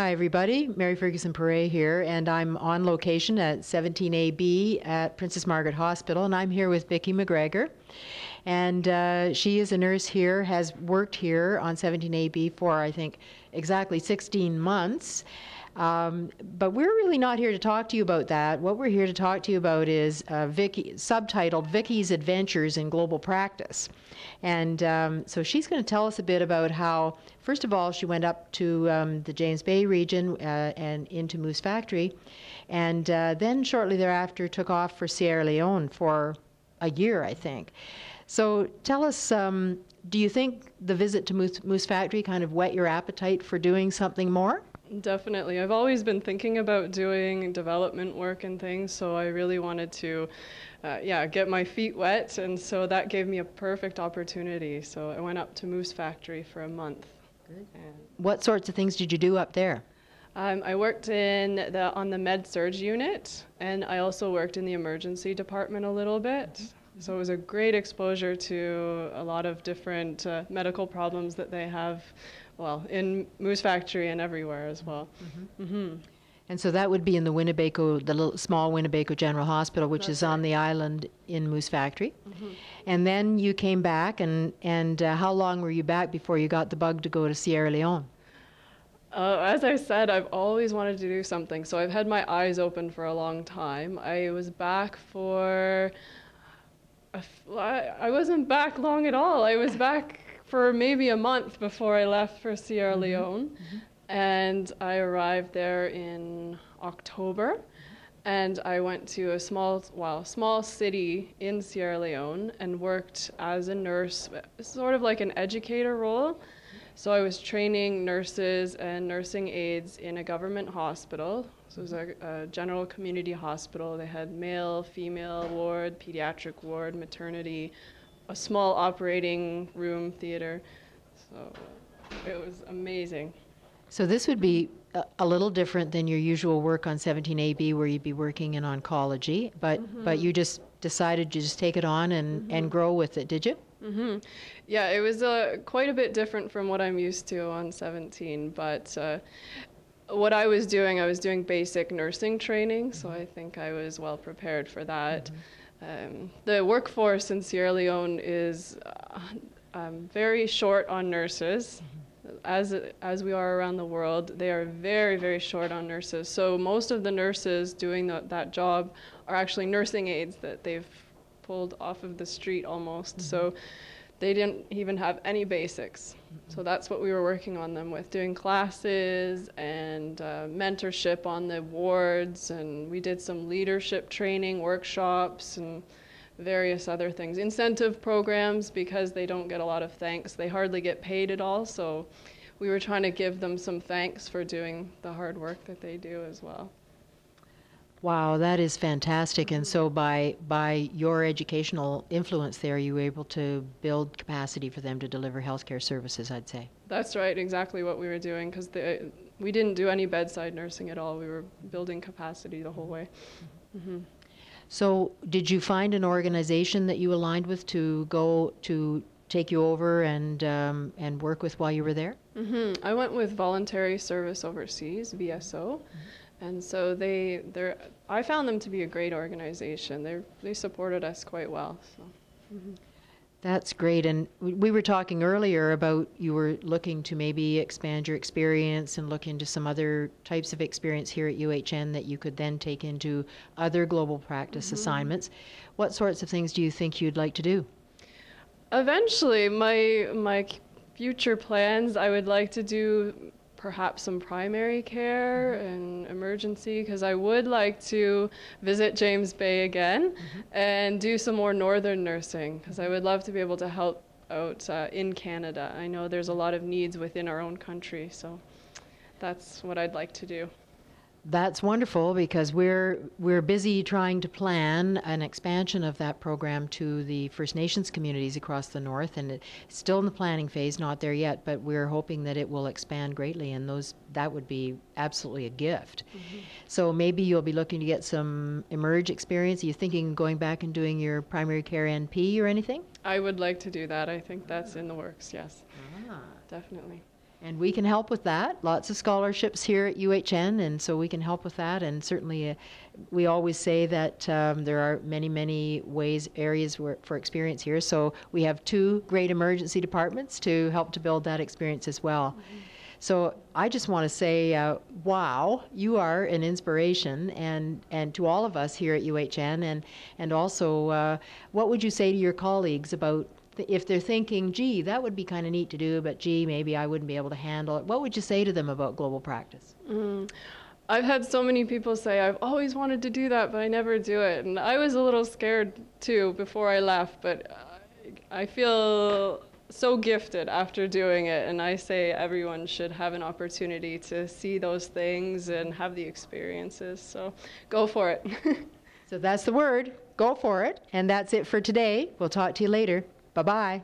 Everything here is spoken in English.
Hi, everybody. Mary Ferguson Perret here, and I'm on location at 17AB at Princess Margaret Hospital, and I'm here with Vicki McGregor. And she is a nurse here, has worked here on 17AB for, I think, exactly 16 months. But we're really not here to talk to you about that. What we're here to talk to you about is Vicki, subtitled Vicki's Adventures in Global Practice. And so she's going to tell us a bit about how, first of all, she went up to the James Bay region and into Moose Factory, and then shortly thereafter took off for Sierra Leone for a year, I think. So tell us, do you think the visit to Moose Factory kind of whet your appetite for doing something more? Definitely. I've always been thinking about doing development work and things, so I really wanted to get my feet wet, and so that gave me a perfect opportunity. So I went up to Moose Factory for a month. Good. What sorts of things did you do up there? I worked on the med-surg unit, and I also worked in the emergency department a little bit. Mm-hmm. So it was a great exposure to a lot of different medical problems that they have, well, in Moose Factory and everywhere as well. Mm-hmm. Mm-hmm. And so that would be in the Winnebago, the little small Winnebago General Hospital, which is on the island in Moose Factory. Mm-hmm. And then you came back, and how long were you back before you got the bug to go to Sierra Leone? As I said, I've always wanted to do something, so I've had my eyes open for a long time. I was back for, I wasn't back long at all. I was back for maybe a month before I left for Sierra Leone. Mm-hmm. And I arrived there in October, and I went to a small city in Sierra Leone and worked as a nurse, sort of like an educator role. So I was training nurses and nursing aides in a government hospital. So it was a general community hospital. They had male, female ward, pediatric ward, maternity, a small operating room theater. So it was amazing. So this would be a little different than your usual work on 17AB, where you'd be working in oncology, but you just decided to just take it on and grow with it, did you? Mm-hmm. Yeah, it was quite a bit different from what I'm used to on 17, but what I was doing basic nursing training, so I think I was well prepared for that. Mm-hmm. The workforce in Sierra Leone is very short on nurses. As we are around the world, they are very, very short on nurses. So most of the nurses doing that job are actually nursing aides that they've pulled off of the street almost. Mm-hmm. So they didn't even have any basics. Mm-hmm. So that's what we were working on them with, doing classes and mentorship on the wards, and we did some leadership training workshops and various other things. Incentive programs, because they don't get a lot of thanks. They hardly get paid at all, so we were trying to give them some thanks for doing the hard work that they do as well. Wow, that is fantastic. And so by your educational influence there, you were able to build capacity for them to deliver healthcare services, I'd say. That's right, exactly what we were doing, because we didn't do any bedside nursing at all. We were building capacity the whole way. Mm-hmm. So did you find an organization that you aligned with to go to take you over and work with while you were there? Mm-hmm. I went with Voluntary Service Overseas, VSO, mm-hmm. and so I found them to be a great organization. They supported us quite well. So. Mm-hmm. That's great. And we were talking earlier about you were looking to maybe expand your experience and look into some other types of experience here at UHN that you could then take into other global practice mm-hmm. assignments. What sorts of things do you think you'd like to do? Eventually, my future plans, I would like to do perhaps some primary care mm-hmm. and emergency, because I would like to visit James Bay again mm-hmm. and do some more northern nursing, because I would love to be able to help out in Canada. I know there's a lot of needs within our own country, so that's what I'd like to do. That's wonderful, because we're busy trying to plan an expansion of that program to the First Nations communities across the north, and it's still in the planning phase, not there yet, but we're hoping that it will expand greatly, and that would be absolutely a gift. Mm-hmm. So maybe you'll be looking to get some emerge experience. Are you thinking of going back and doing your primary care NP or anything? I would like to do that. I think that's in the works, yes. Definitely. And we can help with that. Lots of scholarships here at UHN, and so we can help with that. And certainly, we always say that there are many, many areas for experience here. So we have 2 great emergency departments to help to build that experience as well. Mm-hmm. So I just want to say, wow, you are an inspiration, and to all of us here at UHN, and also, what would you say to your colleagues about if they're thinking, gee, that would be kind of neat to do, but gee, maybe I wouldn't be able to handle it? What would you say to them about global practice? I've had so many people say, I've always wanted to do that, but I never do it. And I was a little scared too before I left, but I feel so gifted after doing it. And I say everyone should have an opportunity to see those things and have the experiences. So go for it. So that's the word, go for it. And that's it for today. We'll talk to you later. Bye-bye.